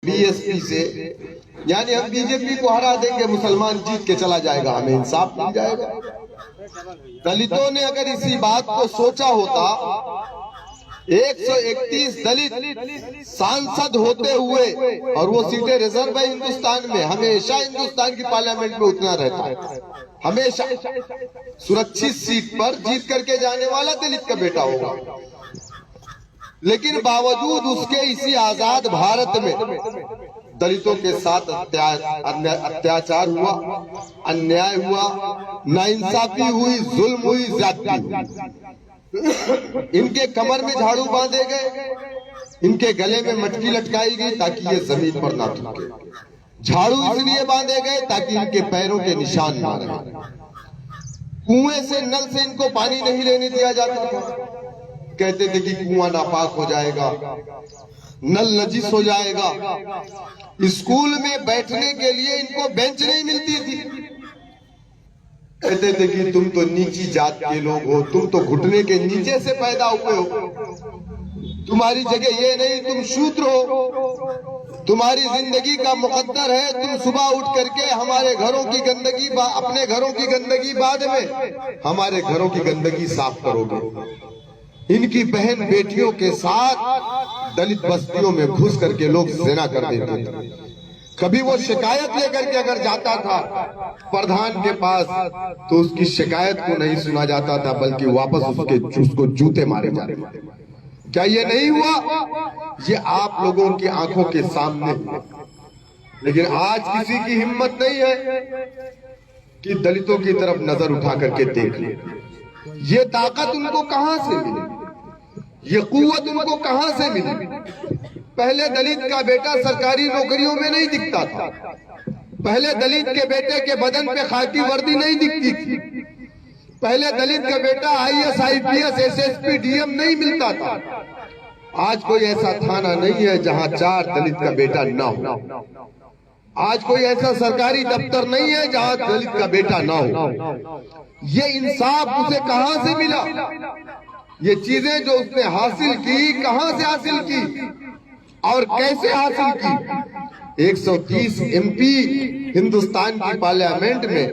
BSP से, यानी हम बीजेपी को हरा देंगे, मुसलमान जीत के चला जाएगा, हमें इंसाफ मिल जाएगा। दलितों ने अगर इसी बात को सोचा होता, 131 दलित सांसद होते हुए, और वो सीटें रिजर्व है हिंदुस्तान में, हमेशा हिंदुस्तान की पार्लियामेंट में उतना रहता है, हमेशा सुरक्षित सीट पर जीत करके जाने वाला दलित का बेटा होगा। लेकिन बावजूद उसके इसी आजाद भारत में दलितों के साथ अत्याचार हुआ, अन्याय हुआ, नाइंसाफी हुई, जुल्म हुई, ज्यादती हुई। इनके कमर में झाड़ू बांधे गए, इनके गले में मटकी लटकाई गई ताकि ये जमीन पर ना थूके। झाड़ू इसलिए बांधे गए ताकि इनके पैरों के निशान ना रहे। कुएं से, नल से इनको पानी नहीं लेने दिया जाता था। कहते थे कि कुआं नापाक हो जाएगा, नल नजिस हो जाएगा। स्कूल में बैठने के लिए इनको बेंच नहीं मिलती थी। कहते थे कि तुम तो नीची जात के लोग हो, तुम तो घुटने के नीचे से पैदा हुए हो, तुम्हारी जगह ये नहीं, तुम शूद्र हो, तुम्हारी जिंदगी का मुकद्दर है, तुम सुबह उठ करके हमारे घरों की गंदगी, अपने घरों की गंदगी बाद में हमारे घरों की गंदगी साफ करोगे। इनकी बहन बेटियों के साथ दलित बस्तियों में घुस करके लोग ज़िना कर देते थे। कभी वो शिकायत लेकर के अगर जाता था प्रधान के पास, तो उसकी शिकायत को नहीं सुना जाता था, बल्कि वापस उसको जूते मारे जाते थे। क्या ये नहीं हुआ? ये आप लोगों की आंखों के सामने। लेकिन आज किसी की हिम्मत नहीं है कि दलितों की तरफ नजर उठा करके देख ले। ये ताकत उनको कहां से मिली, ये कुव्वत उनको कहां से मिली? पहले दलित का बेटा सरकारी नौकरियों में नहीं दिखता था, पहले दलित के बेटे के बदन पे खाकी वर्दी नहीं दिखती थी, पहले दलित का बेटा आईएएस, आईपीएस, एसएसपी, डीएम नहीं मिलता था। आज कोई ऐसा थाना नहीं है जहां 4 दलित का बेटा ना हो। आज कोई ऐसा सरकारी दफ्तर नहीं है जहां दलित का बेटा ना हो। ये इंसाफ उसे कहां से मिला? ये चीजें जो उसने हासिल की, कहां से हासिल की और कैसे हासिल की? 130 एमपी हिंदुस्तान की पार्लियामेंट में,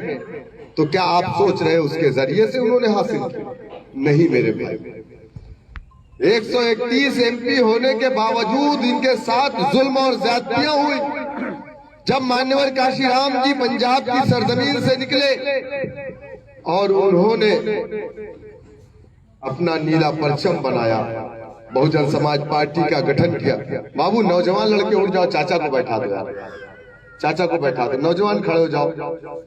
तो क्या आप सोच रहे उसके जरिए से उन्होंने हासिल की? नहीं मेरे भाई। 131 एमपी होने के बावजूद इनके साथ जुल्म और ज्यादतियां हुई। जब मान्यवर काशीराम जी पंजाब की सरजमीन से निकले और उन्होंने अपना नीला परचम बनाया, बहुजन समाज पार्टी का गठन किया। बाबू नौजवान लड़के उठ जाओ, चाचा को बैठा दो, चाचा को बैठा दो। नौजवान खड़े हो जाओ,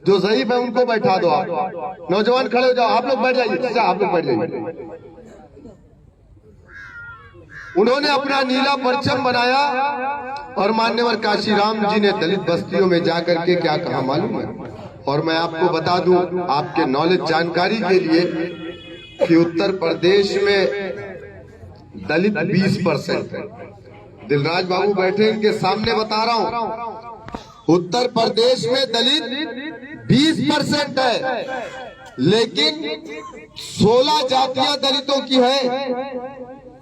जो ज़ईफ है उनको बैठा दो। आप नौजवान खड़े हो जाओ, आप लोग बैठ जाइए, चाचा आप लोग बैठ जाइए। उन्होंने अपना नीला परचम बनाया और मान्यवर काशीराम जी ने दलित बस्तियों में जाकर के क्या कहा मालूम है? और मैं आपको बता दूं, आपके नॉलेज जानकारी के लिए, कि उत्तर प्रदेश में दलित 20% है। दिलराज बाबू बैठे, इनके सामने बता रहा हूं, उत्तर प्रदेश में दलित 20% है, लेकिन 16 जातियां दलितों की है।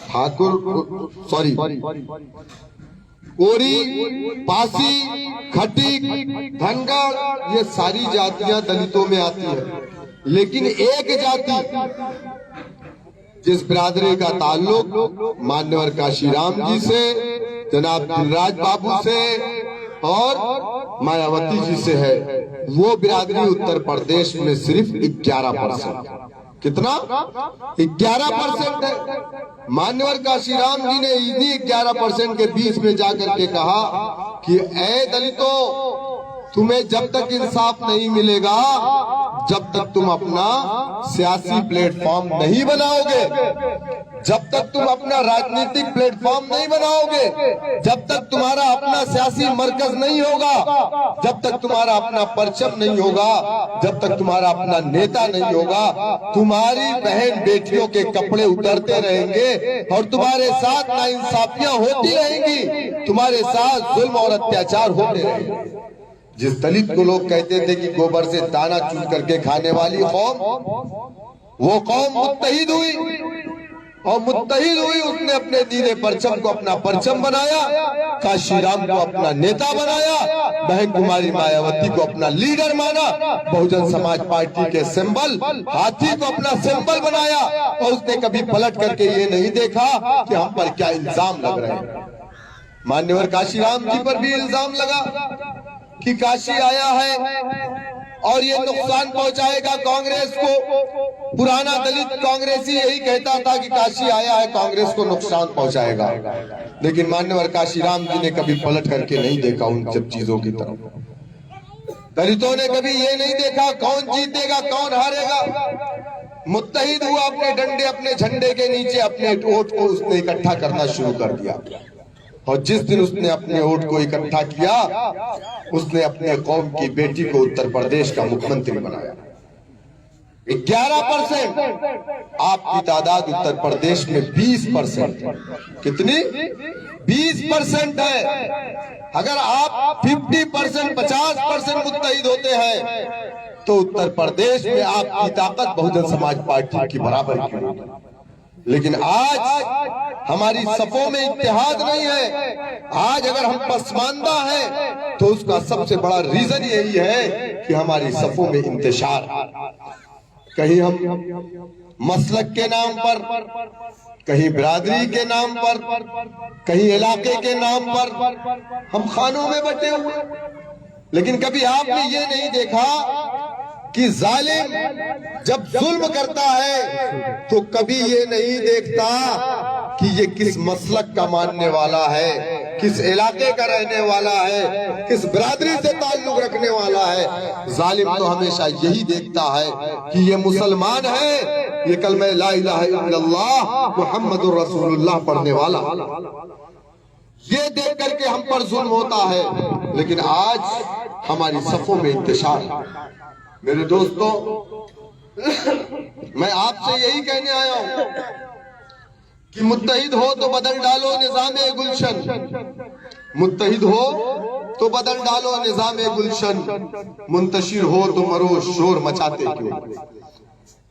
ठाकुर, सॉरी, कोरी, पासी, खटीक, धनगर, ये सारी जातियां दलितों में आती है। लेकिन एक जाति जिस बिरादरी का ताल्लुक मान्यवर काशीराम जी से, जनाब दिलराज बाबू से और मायावती जी से है, वो बिरादरी उत्तर प्रदेश में सिर्फ 11%। कितना? 11% है। मान्यवर काशीराम जी ने इन्हीं 11% के बीच में जाकर के कहा कि ऐ दलितों, तुम्हें जब तक इंसाफ नहीं मिलेगा, जब तक तुम अपना सियासी प्लेटफॉर्म नहीं बनाओगे, जब तक तुम अपना राजनीतिक प्लेटफॉर्म नहीं बनाओगे, जब तक तुम्हारा अपना सियासी मरकज नहीं होगा, जब तक तुम्हारा अपना परचम नहीं होगा, जब तक तुम्हारा अपना नेता नहीं होगा, तुम्हारी बहन बेटियों के कपड़े उतरते रहेंगे और तुम्हारे साथ नाइंसाफियां होती रहेंगी, तुम्हारे साथ जुल्म और अत्याचार होते रहेंगे। जिस दलित को लोग कहते थे कि गोबर से दाना चुन करके खाने वाली कौम, वो कौम मुत्तहिद हुई, और मुत्तहिद हुई, उसने अपने दीने परचम को अपना परचम बनाया, काशीराम को अपना नेता बनाया, बहन कुमारी मायावती को अपना लीडर माना, बहुजन समाज पार्टी के सिंबल हाथी को अपना सिंबल बनाया, और उसने कभी पलट करके ये नहीं देखा कि हम पर क्या इल्जाम लग रहे हैं। मान्यवर काशीराम जी पर भी इल्जाम लगा कि काशी आया है और ये नुकसान पहुंचाएगा कांग्रेस को। पुराना दलित कांग्रेसी यही कहता था कि काशी आया है कांग्रेस को नुकसान पहुंचाएगा, लेकिन मान्यवर काशीराम जी ने कभी पलट करके नहीं देखा उन सब चीजों की तरफ। दलितों ने कभी ये नहीं देखा कौन जीतेगा कौन हारेगा। मुत्तहिद हुआ अपने डंडे अपने झंडे के नीचे, अपने वोट को उसने इकट्ठा करना शुरू कर दिया, और जिस दिन उसने अपने वोट को इकट्ठा किया, उसने अपने कौम की बेटी को उत्तर प्रदेश का मुख्यमंत्री बनाया। 11% आपकी तादाद उत्तर प्रदेश में 20%। कितनी? 20% है। अगर आप 50% 50% मुत्तहिद होते हैं तो उत्तर प्रदेश में आपकी ताकत बहुजन समाज पार्टी की बराबर की होगी। लेकिन आज हमारी सफों में इत्तेहाद नहीं है। आज अगर हम पसमानदा हैं तो उसका सबसे बड़ा रीजन यही है कि हमारी सफों में इंतशार। कहीं हम मसलक के नाम पर, कहीं बिरादरी के नाम पर, कहीं इलाके के नाम पर हम खानों में बटे हुए, लेकिन कभी आपने ये नहीं देखा कि जालिम जब जुल्म करता है तो कभी ये नहीं देखता कि ये किस मसलक का मानने वाला है, किस इलाके का रहने वाला है, किस बिरादरी से ताल्लुक रखने वाला है। जालिम तो हमेशा यही देखता है कि ये मुसलमान है, ये कलमा ला इलाहा इल्लल्लाह मुहम्मदुर रसूलुल्लाह पढ़ने वाला। ये देख करके हम पर जुल्म होता है, लेकिन आज हमारी सफों में इंतशार। मेरे दोस्तों, मैं आपसे यही कहने आया हूं कि मुत्तहिद हो तो बदल डालो निज़ामे गुलशन, मुत्तहिद हो तो बदल डालो निज़ामे गुलशन, मुंतशिर हो तो मरो शोर मचाते क्यों।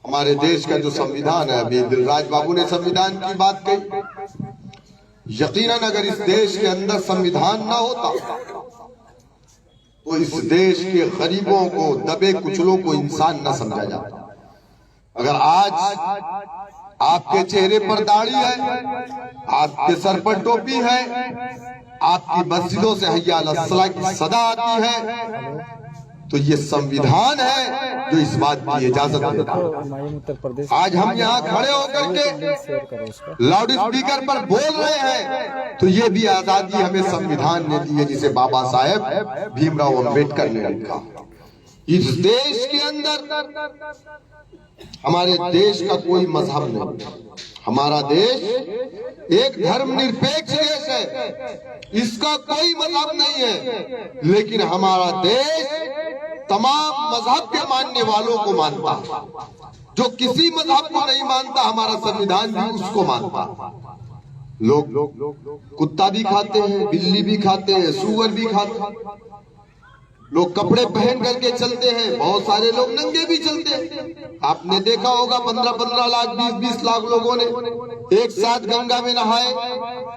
हमारे देश का जो संविधान है, अभी दिलराज बाबू ने संविधान की बात कही। यकीनन अगर इस देश के अंदर संविधान ना होता तो इस देश के गरीबों को, दबे कुचलों को इंसान न समझा जाता। अगर आज आपके चेहरे पर दाढ़ी है, आपके सर पर टोपी है, आपकी मस्जिदों से हय्या अला सलाह की सदा आती है, तो ये संविधान है जो इस बात की इजाजत देता है। आज हम यहाँ खड़े होकर के लाउड स्पीकर पर बोल रहे हैं तो ये भी आजादी हमें संविधान ने दी है, जिसे बाबा साहेब भीमराव अंबेडकर ने रखा। इस देश के अंदर हमारे देश का कोई मजहब नहीं, हमारा देश एक धर्मनिरपेक्ष देश है, इसका कोई मजहब नहीं है, लेकिन हमारा देश तमाम मजहब के मानने वालों को मानता है। जो किसी मजहब को नहीं मानता, हमारा संविधान भी उसको मानता। लोग कुत्ता भी खाते हैं, बिल्ली भी खाते हैं, सूअर भी खाते हैं, लोग कपड़े पहन करके चलते हैं, बहुत सारे लोग नंगे भी चलते हैं। आपने देखा होगा 15-15 लाख 20-20 लाख लोगों ने एक साथ गंगा में नहाए,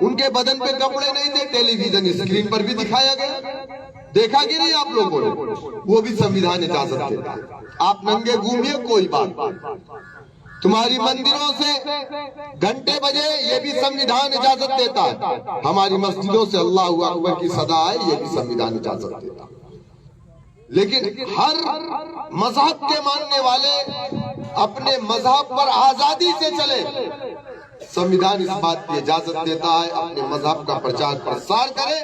उनके बदन पे कपड़े नहीं थे, टेलीविजन स्क्रीन पर भी दिखाया गया। देखा कि नहीं आप लोगों ने? वो भी संविधान इजाजत देता है। आप नंगे घूमिए, कोई बात नहीं। तुम्हारी मंदिरों से घंटे बजे, ये भी संविधान इजाजत देता है। हमारी मस्जिदों से अल्लाहू अकबर की सदा है, ये भी संविधान इजाजत देता है। लेकिन हर मजहब के मानने वाले अपने मजहब पर आजादी से चले। संविधान इस बात की इजाजत देता है अपने मजहब का प्रचार प्रसार करे,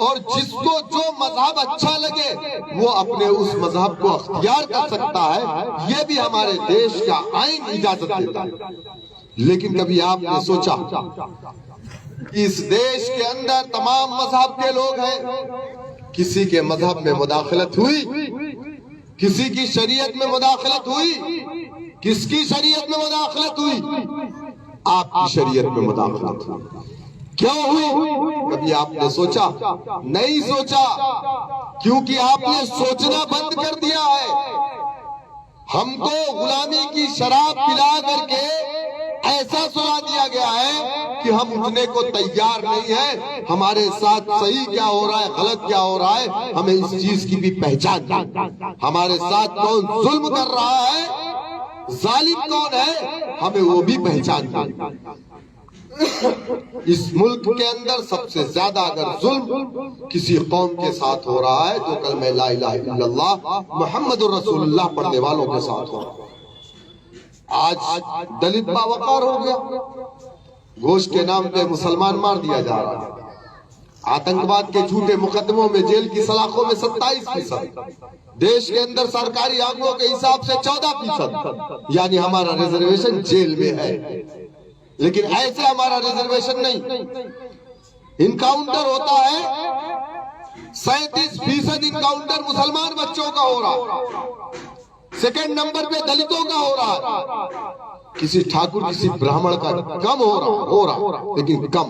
और जिसको जो मजहब अच्छा लगे वो अपने उस मजहब को अख्तियार कर सकता है। ये भी हमारे देश का आईन इजाजत देता है। लेकिन कभी आपने सोचा कि इस देश के अंदर तमाम मजहब के लोग हैं, किसी के मजहब में मुदाखलत हुई, किसी की शरीयत में मुदाखलत हुई, किसकी शरीयत में मुदाखलत हुई? आपकी शरीयत में मुदाखलत हुई। क्यों हुई? कभी आपने सोचा? नहीं सोचा, क्योंकि आपने सोचना बंद कर दिया है। हमको गुलामी की शराब पिला करके ऐसा सुना दिया गया है कि हम उठने को तैयार नहीं है। हमारे साथ सही क्या हो रहा है, गलत क्या हो रहा है, हमें इस चीज की भी पहचान नहीं। हमारे साथ कौन जुल्म कर रहा है, जालिम कौन है, हमें वो भी पहचान नहीं। इस मुल्क के अंदर सबसे ज्यादा अगर जुल्म किसी कौम के साथ हो रहा है तो कलमा ला इलाहा इल्लल्लाह मुहम्मदुर रसूलुल्लाह पढ़ने वालों के साथ हो रहा है। आज दलित बावकार हो गया, गोश्त के नाम पे मुसलमान मार दिया जा रहा है। आतंकवाद के झूठे मुकदमों में जेल की सलाखों में 27%, देश के अंदर सरकारी आंकड़ों के हिसाब से 14%, यानी हमारा रिजर्वेशन जेल में है। लेकिन ऐसे हमारा रिजर्वेशन नहीं। इनकाउंटर होता है 37% इनकाउंटर मुसलमान बच्चों का हो रहा, सेकंड नंबर पे दलितों का हो रहा, किसी ठाकुर किसी ब्राह्मण का कम हो रहा लेकिन कम।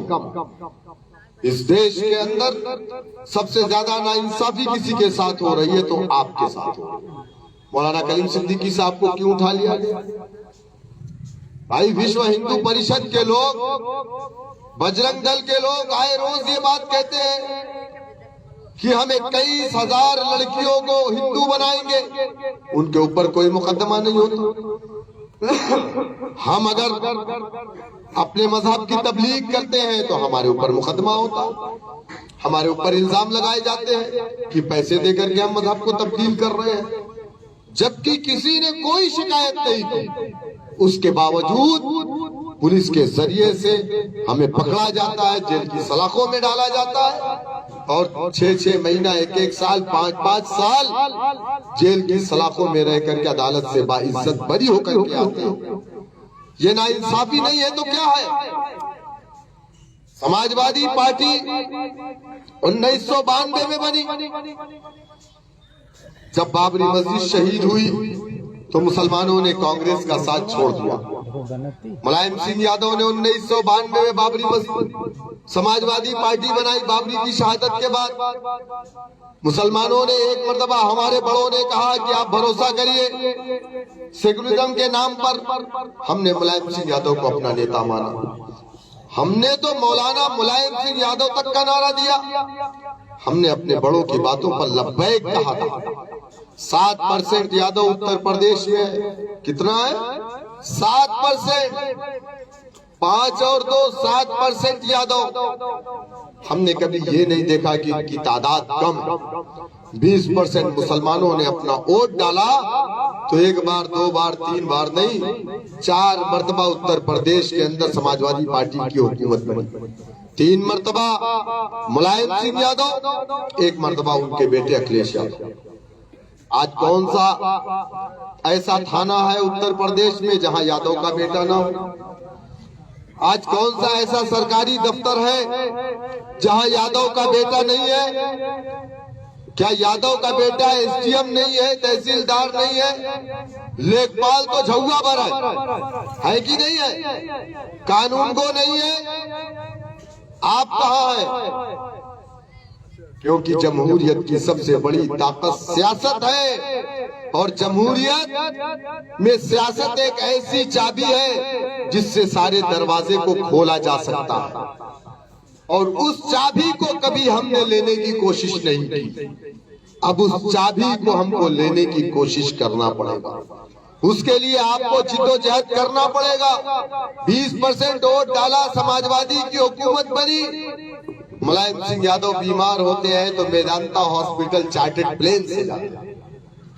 इस देश के अंदर सबसे ज्यादा नाइंसाफी किसी के साथ हो रही है तो आपके साथ हो रही है। मौलाना कलीम सिद्दीकी साहब को क्यों उठा लिया गया? भाई विश्व हिंदू परिषद के लोग, बजरंग दल के लोग आए रोज ये बात कहते हैं कि हमें कई हजार लड़कियों को हिंदू बनाएंगे, उनके ऊपर कोई मुकदमा नहीं होता। हम अगर अपने मजहब की तबलीग करते हैं तो हमारे ऊपर मुकदमा होता, हमारे ऊपर इल्जाम लगाए जाते हैं कि पैसे देकर के हम मजहब को तब्दील कर रहे हैं, जबकि किसी ने कोई शिकायत नहीं की। उसके बावजूद पुलिस के जरिए से हमें पकड़ा जाता है, जेल की सलाखों में डाला जाता है और 6-6 महीना, 1-1 साल, 5-5 साल जेल की सलाखों में रह करके अदालत से बाइज्जत बरी होकर के आते हैं। ये नाइंसाफी नहीं है तो क्या है? समाजवादी पार्टी 1992 में बनी। जब बाबरी मस्जिद शहीद हुई तो मुसलमानों ने कांग्रेस का साथ छोड़ दिया। मुलायम सिंह यादव ने 1992 में बाबरी मस्जिद समाजवादी पार्टी बनाई। बाबरी की शहादत के बाद मुसलमानों ने एक मर्तबा, हमारे बड़ों ने कहा कि आप भरोसा करिए सेकुलरिज्म के नाम पर। हमने मुलायम सिंह यादव को अपना नेता माना। हमने तो मौलाना मुलायम सिंह यादव तक का नारा दिया। हमने अपने बड़ों की बातों पर लब्बैक कहा था। 7% यादव उत्तर प्रदेश में कितना है? 7%, 5 और 2 7% यादव। हमने कभी ये नहीं देखा कि इनकी तादाद कम। 20% मुसलमानों ने अपना वोट डाला तो 1 बार 2 बार 3 बार नहीं, 4 मर्तबा उत्तर प्रदेश के अंदर समाजवादी पार्टी की हुकूमत बनी। 3 मर्तबा मुलायम सिंह यादव, 1 मर्तबा उनके बेटे अखिलेश यादव। आज कौन सा ऐसा थाना है उत्तर प्रदेश में जहां यादव का बेटा ना हो? आज कौन सा ऐसा सरकारी दफ्तर है जहां यादव का बेटा नहीं है? क्या यादव का बेटा एसडीएम नहीं है, तहसीलदार नहीं है, लेखपाल तो झुआ भर है कि नहीं है? कानून को नहीं है? आप कहाँ है? क्योंकि जमहूरियत की सबसे बड़ी ताकत सियासत है और जमहूरियत में सियासत एक ऐसी चाबी है जिससे सारे दरवाजे को खोला जा सकता है और उस चाबी को कभी हमने लेने की कोशिश नहीं की। अब उस चाबी को हमको लेने की कोशिश करना पड़ेगा। उसके लिए आपको जिद्दोजहद करना पड़ेगा। 20% वोट डाला, समाजवादी की हुकूमत बनी। मुलायम सिंह यादव बीमार होते हैं तो मेदांता हॉस्पिटल चार्टर्ड प्लेन से जाते हैं।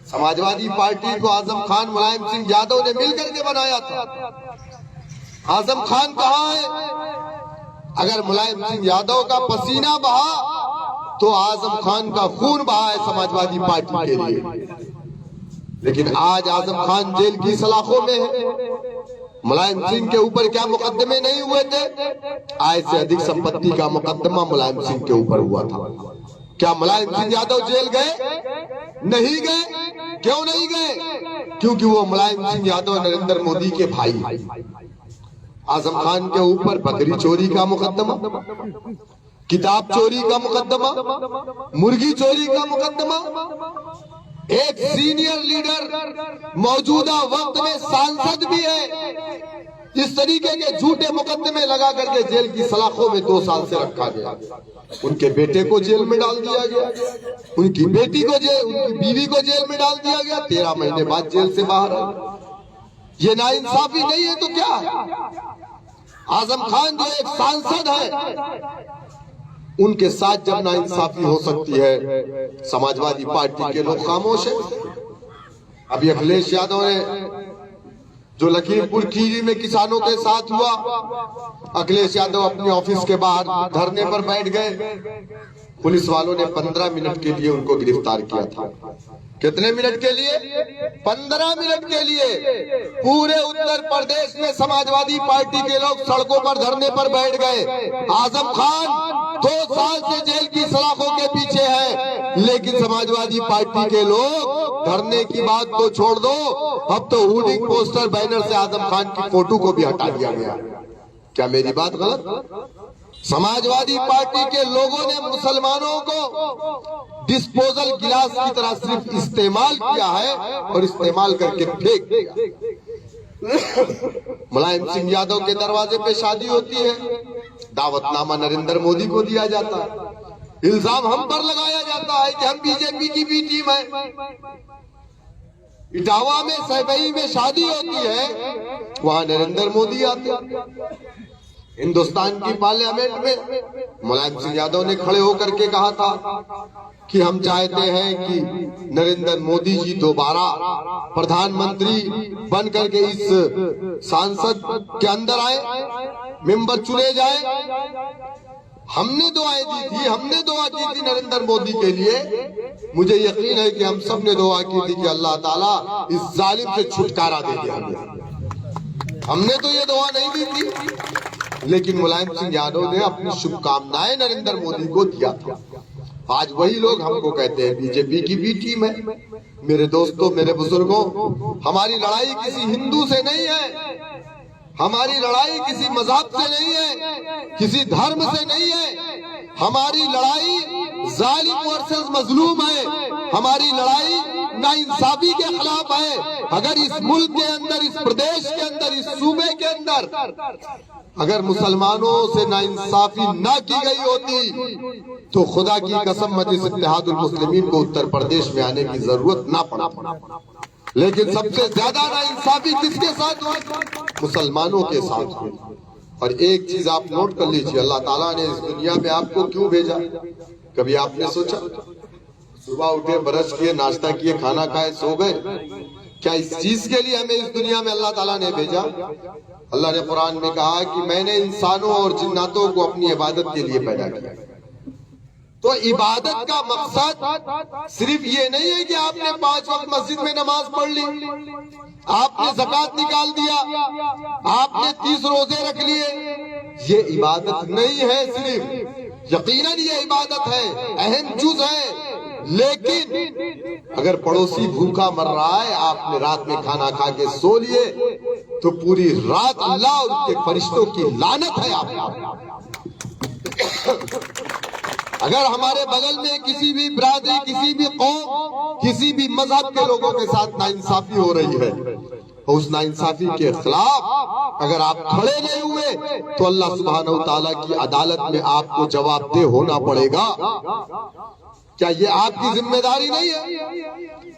समाजवादी पार्टी को आजम खान मुलायम सिंह यादव ने मिलकर के बनाया था। आजम खान कहाँ है? अगर मुलायम सिंह यादव का पसीना बहा तो आजम खान का खून बहा है समाजवादी पार्टी के लिए। लेकिन आज आजम खान जेल की सलाखों में है। मुलायम सिंह के ऊपर क्या मुकदमे नहीं हुए थे? आय से अधिक संपत्ति का मुकदमा मुलायम सिंह के ऊपर हुआ था। क्या मुलायम सिंह यादव जेल गए? नहीं गए। क्यों नहीं गए? क्योंकि वो मुलायम सिंह यादव नरेंद्र मोदी के भाई। आजम खान के ऊपर बकरी चोरी का मुकदमा, किताब चोरी का मुकदमा, मुर्गी चोरी का मुकदमा। एक सीनियर लीडर मौजूदा वक्त में सांसद भी है, इस तरीके के झूठे मुकदमे लगा करके जेल की सलाखों में 2 साल से रखा गया। उनके बेटे को जेल में डाल दिया गया, उनकी बेटी को उनकी बीवी को जेल में डाल दिया गया, 13 महीने बाद जेल से बाहर आए। ये नाइंसाफी नहीं है तो क्या है? आजम खान जो एक सांसद है, उनके साथ जब नाइंसाफी हो सकती है, समाजवादी पार्टी के लोग खामोश है। अभी अखिलेश यादव ने जो लखीमपुर खीरी में किसानों के साथ हुआ, अखिलेश यादव अपने ऑफिस के बाहर धरने पर बैठ गए। पुलिस वालों ने 15 मिनट के लिए उनको गिरफ्तार किया था। कितने मिनट के लिए? 15 मिनट के लिए। पूरे उत्तर प्रदेश में समाजवादी पार्टी के लोग सड़कों पर धरने पर बैठ गए। आजम खान 2 साल से जेल की सलाखों के पीछे है, लेकिन समाजवादी पार्टी के लोग धरने की बात तो छोड़ दो, अब तो होर्डिंग पोस्टर बैनर से आजम खान की फोटो को भी हटा दिया गया। क्या मेरी बात गलत? समाजवादी पार्टी के लोगों ने मुसलमानों को डिस्पोजल गिलास की तरह सिर्फ इस्तेमाल किया है और इस्तेमाल करके फेंक दिया। मुलायम सिंह यादव के दरवाजे पे शादी होती है, दावतनामा नरेंद्र मोदी को दिया जाता है, इल्जाम हम पर लगाया जाता है कि हम बीजेपी की बी टीम है। इटावा में सहबई में शादी होती है, वहां नरेंद्र मोदी आते। हिंदुस्तान की पार्लियामेंट में मुलायम सिंह यादव ने खड़े होकर के कहा था कि हम चाहते हैं कि नरेंद्र मोदी जी दोबारा प्रधानमंत्री बन करके इस सांसद के अंदर आए, मेंबर चुने जाए। हमने दुआएं दी थी, हमने दुआ की थी नरेंद्र मोदी के लिए। मुझे यकीन है कि हम सब ने दुआ की थी कि अल्लाह ताला इस जालिम से छुटकारा दे दे हमें। हमने तो ये दुआ नहीं दी थी, लेकिन मुलायम सिंह यादव ने अपनी शुभकामनाएं नरेंद्र मोदी को दिया था। आज वही लोग हमको कहते हैं बीजेपी की बी टीम है। मेरे दोस्तों, मेरे बुजुर्गों, हमारी लड़ाई किसी हिंदू से नहीं है, हमारी लड़ाई किसी मजहब से नहीं है, किसी धर्म से नहीं है। हमारी लड़ाई जालिम वर्सेस मजलूम है, हमारी लड़ाई नाइंसाफी के खिलाफ है। अगर इस मुल्क के अंदर, इस प्रदेश के अंदर, इस सूबे के अंदर अगर मुसलमानों से नाइंसाफी ना की गई होती तो खुदा की कसम मजलिस इत्तेहादुल मुस्लिमीन को उत्तर प्रदेश में आने की जरूरत ना पड़ा। लेकिन सबसे ज्यादा नाइंसाफी किसके साथ हुई? मुसलमानों के साथ हुई। और एक चीज आप नोट कर लीजिए, अल्लाह ताला ने इस दुनिया में आपको क्यों भेजा? कभी आपने सोचा? सुबह उठे, ब्रश किए, नाश्ता किए, खाना खाए, सो गए? क्या इस चीज के लिए हमें इस दुनिया में अल्लाह ताला ने भेजा? अल्लाह ने कुरान में कहा कि मैंने इंसानों और जिन्नातों को अपनी इबादत के लिए पैदा किया। तो इबादत का मकसद सिर्फ ये नहीं है कि आपने 5 वक्त मस्जिद में नमाज पढ़ ली, आपने ज़कात निकाल दिया, आपने 30 रोजे रख लिए। ये इबादत नहीं है सिर्फ, यकीनन ये इबादत है, अहम जुज है। लेकिन अगर पड़ोसी भूखा मर रहा है, आपने रात में खाना खा के सो लिए, तो पूरी रात अल्लाह और उसके फरिश्तों की लानत है आप। अगर हमारे बगल में किसी भी बिरादरी, किसी भी कौम, किसी भी मजहब के लोगों के साथ नाइंसाफी हो रही है, तो उस नाइंसाफी के खिलाफ अगर आप खड़े नहीं हुए तो अल्लाह सुब्हानहू तआला की अदालत में आपको जवाबदेह होना पड़ेगा। क्या ये आपकी जिम्मेदारी नहीं है?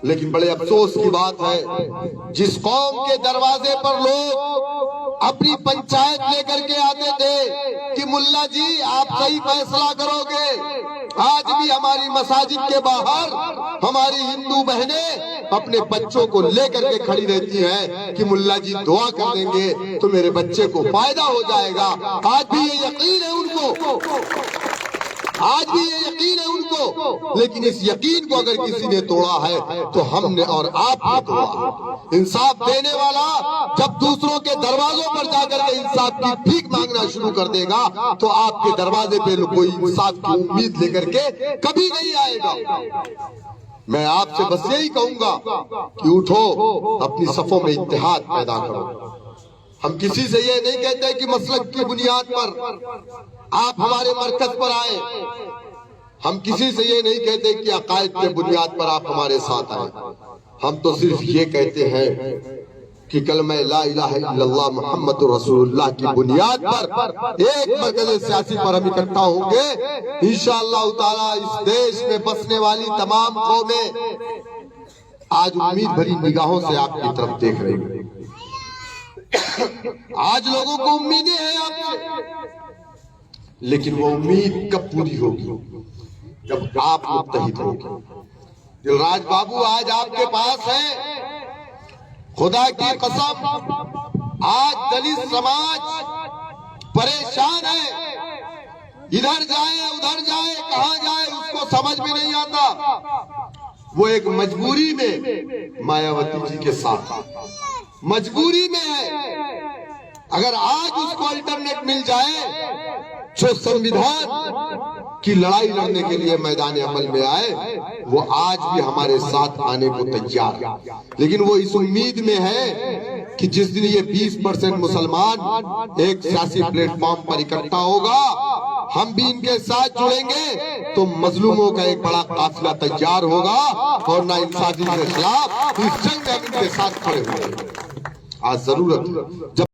लेकिन बड़े अफसोस की बात है, जिस कौम के दरवाजे पर लोग अपनी पंचायत लेकर के आते थे कि मुल्ला जी आप सही फैसला करोगे, आज भी हमारी मसाजिद के बाहर हमारी हिंदू बहनें अपने बच्चों को लेकर के खड़ी रहती हैं कि मुल्ला जी दुआ कर देंगे तो मेरे बच्चे को फायदा हो जाएगा। आज भी ये यकीन है उनको, आज भी ये यकीन है उनको, लेकिन इस यकीन को अगर किसी ने तोड़ा है तो हमने और आपने तोड़ा। इंसाफ देने वाला जब दूसरों के दरवाजों पर जाकर के इंसाफ की भीख मांगना शुरू कर देगा तो आपके दरवाजे पे कोई इंसाफ की उम्मीद लेकर के कभी नहीं आएगा। मैं आपसे बस यही कहूंगा कि उठो, अपनी सफों में इत्तेहाद पैदा करो। हम किसी से ये नहीं कहते कि मसलक की बुनियाद पर आप हमारे मरकज पर आए, हम किसी से ये नहीं कहते कि अकायद के बुनियाद पर आप हमारे साथ आए। हम तो सिर्फ ये कहते हैं कि कलमा ला इलाहा इल्लल्लाह मुहम्मदुर रसूलुल्लाह की बुनियाद पर एक मरकज़ सियासी पर हम इकट्ठा होंगे। इंशाअल्लाह ताला इस देश में बसने वाली तमाम कौमें आज उम्मीद भरी निगाहों से आपकी तरफ देख रही हैं। आज लोगों को उम्मीदें हैं आपसे, लेकिन वो उम्मीद कब पूरी होगी? जब आप मुत्तहिद होंगे। दिलराज बाबू आज आपके पास है, खुदा की कसम आज दलित समाज परेशान है, इधर जाए उधर जाए कहां जाए उसको समझ में नहीं आता। वो एक मजबूरी में मायावती जी के साथ मजबूरी में है। अगर आज उसको अल्टरनेट मिल जाए, जो संविधान की लड़ाई लड़ने के लिए मैदान अमल में आए, वो आज भी हमारे साथ आने को तैयार है। लेकिन वो इस उम्मीद में है कि जिस दिन ये 20% मुसलमान एक सियासी प्लेटफॉर्म पर इकट्ठा होगा, हम भी इनके साथ जुड़ेंगे तो मजलूमों का एक बड़ा काफिला तैयार होगा और नाइंसाफी के खिलाफ इस जंग में हम इनके साथ खड़े होंगे। आज जरूरत जब